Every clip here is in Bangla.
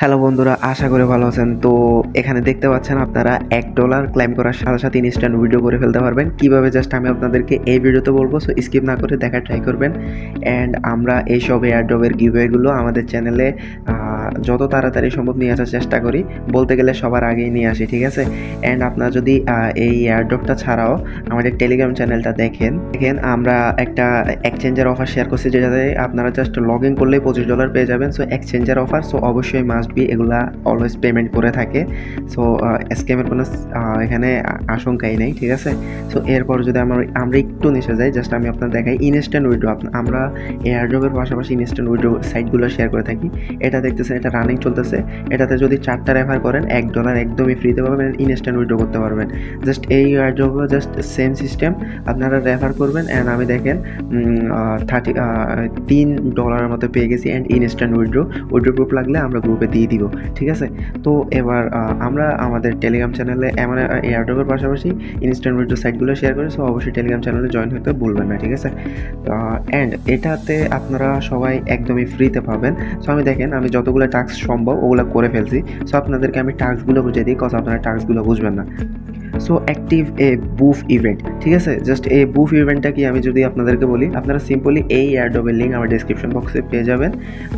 হ্যালো বন্ধুরা, আশা করি ভালো আছেন। তো এখানে দেখতে পাচ্ছেন আপনারা $1 ক্লেম করার সাথে সাথে ইনস্ট্যান্ট ভিডিও করে ফেলতে পারবেন। কিভাবে জাস্ট আমি আপনাদেরকে এই ভিডিওতে বলবো, সো স্কিপ না করে দেখার ট্রাই করবেন। অ্যান্ড আমরা এইসব এয়ারড্রপের গিভওয়েগুলো আমাদের চ্যানেলে যত তাড়াতাড়ি সম্ভব নিয়ে আসার চেষ্টা করি, বলতে গেলে সবার আগেই নিয়ে আসি, ঠিক আছে। অ্যান্ড আপনারা যদি এই এয়ারড্রপটা ছাড়াও আমাদের টেলিগ্রাম চ্যানেলটা দেখেন, আমরা একটা এক্সচেঞ্জের অফার শেয়ার করছি, যেটাতে আপনারা জাস্ট লগ ইন করলেই $25 পেয়ে যাবেন। সো এক্সচেঞ্জের অফার, সো অবশ্যই মাস্ট বি এগুলা অলওয়েজ পেমেন্ট করে থাকে। সো স্ক্যামের কোনো এখানে আশঙ্কাই নেই, ঠিক আছে। সো এরপর যদি আমরা একটু নিচে যাই, জাস্ট আমি আপনার দেখাই ইনস্ট্যান্ট উইথড্র। আমরা এয়ারড্রপের পাশাপাশি ইনস্ট্যান্ট উইথড্র সাইটগুলো শেয়ার করে থাকি। এটা দেখতেছেন, এটা রানিং চলতেছে। এটাতে যদি 4টা রেফার করেন $1 একদমই ফ্রিতে পাবেন, ইনস্ট্যান্ট উইথড্র করতে পারবেন। জাস্ট এই এয়ারড্রপে জাস্ট সেম সিস্টেম, আপনারা রেফার করবেন অ্যান্ড আমি দেখেন $3 মতো পেয়ে গেছি। অ্যান্ড ইনস্ট্যান্ট উইথড্র প্রুফ লাগলে আমরা গ্রুপে দিয়ে দিব, ঠিক আছে। তো এবার আমরা আমাদের টেলিগ্রাম চ্যানেলে এমন এয়ারড্রপের পাশাপাশি ইনস্ট্যান্ট উইথড্র সাইটগুলো শেয়ার করি। সো অবশ্যই টেলিগ্রাম চ্যানেলে জয়েন হতে ভুলবেন না, ঠিক আছে। অ্যান্ড এটাতে আপনারা সবাই একদমই ফ্রিতে পাবেন। সো আমি দেখেন, আমি যতগুলো টাস্ক সম্ভব ওগুলো করে ফেলছি। সো আপনাদেরকে আমি টাস্কগুলো বুঝিয়ে দিই, কজ আপনারা টাস্কগুলো বুঝবেন না। সো অ্যাক্টিভ এ বুফ ইভেন্ট, ঠিক আছে। জাস্ট এই বুফ ইভেন্টটা কি আমি যদি আপনাদেরকে বলি, আপনারা সিম্পলি এই এয়ারড্রপের লিঙ্ক আমার ডিসক্রিপশন বক্সে পেয়ে যাবেন।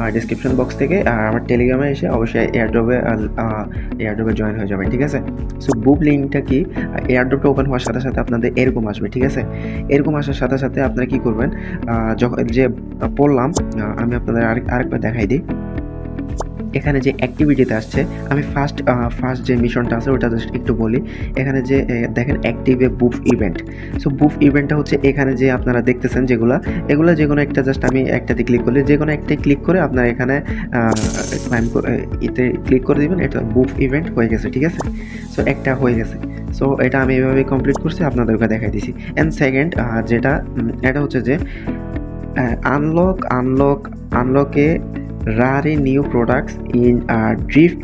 আর ডিসক্রিপশন বক্স থেকে আমার টেলিগ্রামে এসে অবশ্যই এয়ারড্রপে জয়েন হয়ে যাবেন, ঠিক আছে। সো বুফ লিঙ্কটা কি, এয়ারড্রপটা ওপেন হওয়ার সাথে সাথে আপনাদের এরকম আসবে, ঠিক আছে। এরকম আসার সাথে সাথে আপনারা কী করবেন, যখন যে পড়লাম আমি আপনাদের আরেকবার দেখাই দিই। এখানে যে অ্যাক্টিভিটিতে আসছে, আমি ফার্স্ট যে মিশনটা আছে ওটা জাস্ট একটু বলি। এখানে যে দেখেন অ্যাক্টিভ এ বুফ ইভেন্ট। সো বুফ ইভেন্টটা হচ্ছে এখানে যে আপনারা দেখতেছেন এগুলো যে কোনো একটা, জাস্ট আমি একটাতে ক্লিক করলে, যে কোনো একটাই ক্লিক করে আপনারা এখানে এতে ক্লিক করে দেবেন। এটা বুফ ইভেন্ট হয়ে গেছে, ঠিক আছে। সো একটা হয়ে গেছে। সো এটা আমি এভাবে কমপ্লিট করছি, আপনাদেরকে দেখাই দিছি। অ্যান্ড সেকেন্ড এটা হচ্ছে যে আনলকে রারি new products in drift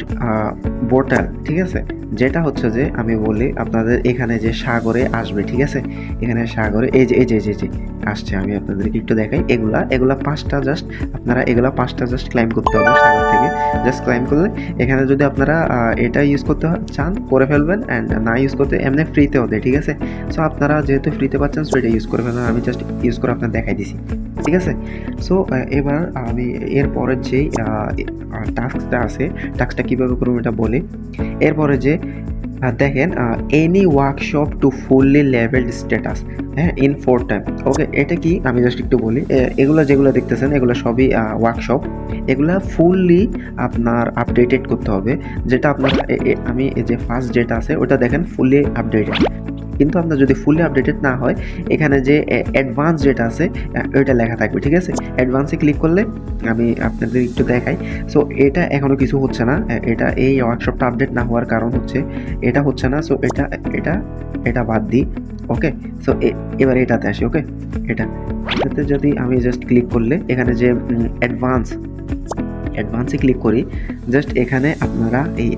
bottle, ঠিক আছে। যেটা হচ্ছে যে আমি বলি আপনাদের, এখানে যে সাগরে আসবে, ঠিক আছে। এখানে সাগরে এই যে আসছে, আমি আপনাদেরকে একটু দেখাই। এগুলা 5টা জাস্ট, আপনারা এগুলা 5টা জাস্ট ক্লাইম করতে হবে সাগর থেকে। জাস্ট ক্লাইম করলে এখানে যদি আপনারা এটা ইউজ করতে চান করে ফেলবেন, অ্যান্ড না ইউজ করতে এমনি ফ্রিতে হতে, ঠিক আছে। সো আপনারা যেহেতু ফ্রিতে পাচ্ছেন, সো এটা ইউজ করে ফেলবেন। আমি জাস্ট ইউজ করে আপনার দেখাই দিছি, ঠিক আছে। সো এবার আমি এরপরের যেই টাস্কটা আছে, টাস্কটা কীভাবে করবো এটা বলি। এরপরে যে দেখেন any workshop to fully levelled status, হ্যাঁ, ইন 4 টাইম। ওকে, এটা কি আমি জাস্ট একটু বলি। এগুলো যেগুলো দেখতেছেন এগুলো সবই ওয়ার্কশপ। এগুলা ফুললি আপনার আপডেটেড করতে হবে। যেটা আপনার আমি এই যে ফার্স্ট যেটা আছে ওটা দেখেন ফুললি আপডেটেড। কিন্তু আপনার যদি ফুললি আপডেটেড না হয়, এখানে যে অ্যাডভান্স যেটা আছে ওইটা লেখা থাকবে, ঠিক আছে। অ্যাডভান্সে ক্লিক করলে আমি আপনাদের একটু দেখাই। সো এটা এখনও কিছু হচ্ছে না। এই ওয়ার্কশপটা আপডেট না হওয়ার কারণ হচ্ছে এটা হচ্ছে না। সো এটা বাদ দিই। ওকে, সো এবার এটাতে আসি। ওকে, এটাতে যদি আমি জাস্ট ক্লিক করলে এখানে যে অ্যাডভান্সে ক্লিক করি, জাস্ট এখানে আপনারা এই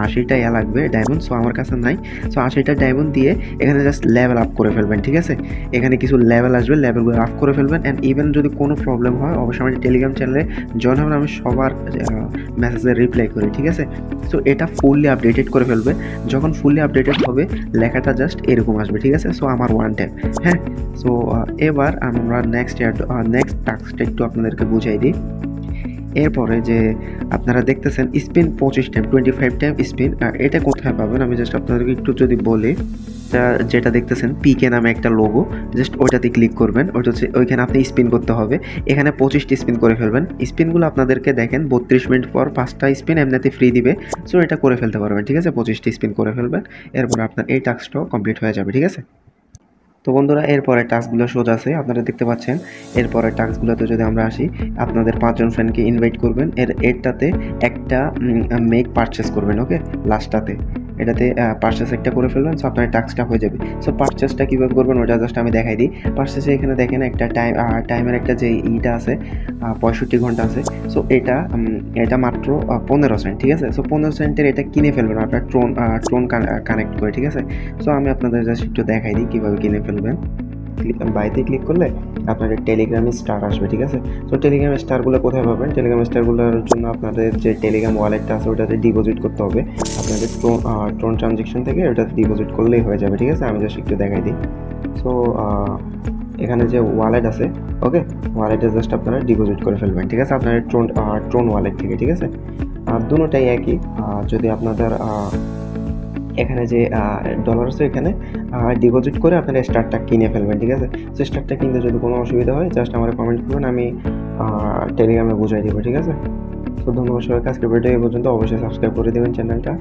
80টা লাগবে ডায়মন্ড। সো আমার কাছে নাই। সো 80টা ডায়মন্ড দিয়ে এখানে জাস্ট লেভেল আপ করে ফেলবেন, ঠিক আছে। এখানে কিছু লেভেল আসবে, লেভেলগুলো আপ করে ফেলবেন। অ্যান্ড ইভেন যদি কোনো প্রবলেম হয়, অবশ্যই আমাদের টেলিগ্রাম চ্যানেলে জয়েন হবেন। আমি সবার মেসেজে রিপ্লাই করি, ঠিক আছে। সো এটা ফুললি আপডেটেড করে ফেলবে। যখন ফুললি আপডেটেড হবে, লেখাটা জাস্ট এরকম আসবে, ঠিক আছে। সো আমার ওয়ান টাইম, হ্যাঁ। সো এবার আমরা নেক্সট টাস্কটা একটু আপনাদেরকে বুঝাই দিই। এরপরে যে আপনারা দেখতেছেন স্পিন 25 টাইম, 25 টাইম স্পিন, এটা কোথায় পাবেন আমি জাস্ট আপনাদেরকে একটু যদি বলি। যেটা দেখতেছেন পিকে নামে একটা লোগো, জাস্ট ওইটাতে ক্লিক করবেন। ওইটা হচ্ছে ওইখানে আপনি স্পিন করতে হবে। এখানে 25টি স্পিন করে ফেলবেন। স্পিনগুলো আপনাদেরকে দেখেন 32 মিনিট পর 5টা স্পিন এমনিতে ফ্রি দিবে। সো এটা করে ফেলতে পারবেন, ঠিক আছে। 25টি স্পিন করে ফেলবেন, এরপর আপনার এই টাস্কটাও কমপ্লিট হয়ে যাবে, ঠিক আছে। তো বন্ধুরা, এরপরের টাস্কগুলো সোজা আছে, আপনারা দেখতে পাচ্ছেন। এরপরের টাস্কগুলোতে যদি আমরা আসি, আপনাদের 5জন ফ্রেন্ডকে ইনভাইট করবেন। এরটাতে একটা মেক পারচেস করবেন। ওকে, লাস্টটাতে এটাতে পারচেস একটা করে ফেলবেন। সো আপনার টাস্কটা হয়ে যাবে। সো পারচেসটা কীভাবে করবেন ওটা জাস্ট আমি দেখাই দিই। পারচেসে এখানে দেখেন একটা টাইমের একটা যে ইটা আছে, 65 ঘন্টা আছে। সো এটা মাত্র 15 সেন্ট, ঠিক আছে। সো 15 সেন্টের এটা কিনে ফেলবেন আপনার ট্রোন কানেক্ট করে, ঠিক আছে। সো আমি আপনাদের জাস্ট একটু দেখাই দিই কীভাবে কিনে ফেলবেন। বাইতে ক্লিক করলে আপনাদের টেলিগ্রামে স্টার আসবে, ঠিক আছে? তো টেলিগ্রামের স্টারগুলো কোথায় পাবেন? টেলিগ্রামের স্টারগুলোর জন্য আপনাদের যে টেলিগ্রাম ওয়ালেটটা আছে ওটাতে ডিপোজিট করতে হবে। আপনাদের ট্রোন ট্রানজেকশন থেকে ওটাতে ডিপোজিট করলেই হয়ে যাবে, ঠিক আছে? আমি জাস্ট একটু দেখাই দিই। সো এখানে যে ওয়ালেট আছে, ওকে, ওয়ালেটে জাস্ট আপনারা ডিপোজিট করে ফেলবেন, ঠিক আছে? আপনার ট্রোন ওয়ালেট থেকে, ঠিক আছে? আর দুটোটাই একই। যদি আপনাদের এখানে যে ডলার আছে এখানে ডিপোজিট করে আপনারা স্টারটা কিনে ফেলবেন, ঠিক আছে? তো স্টারটা কিনতে যদি কোনো অসুবিধা হয় জাস্ট আমার কমেন্ট করবেন, আমি টেলিগ্রামে বুঝাই দেবো, ঠিক আছে? তো ধন্যবাদ সবাইকে, আজকের ভিডিও এই পর্যন্ত। অবশ্যই সাবস্ক্রাইব করে দেবেন চ্যানেলটা।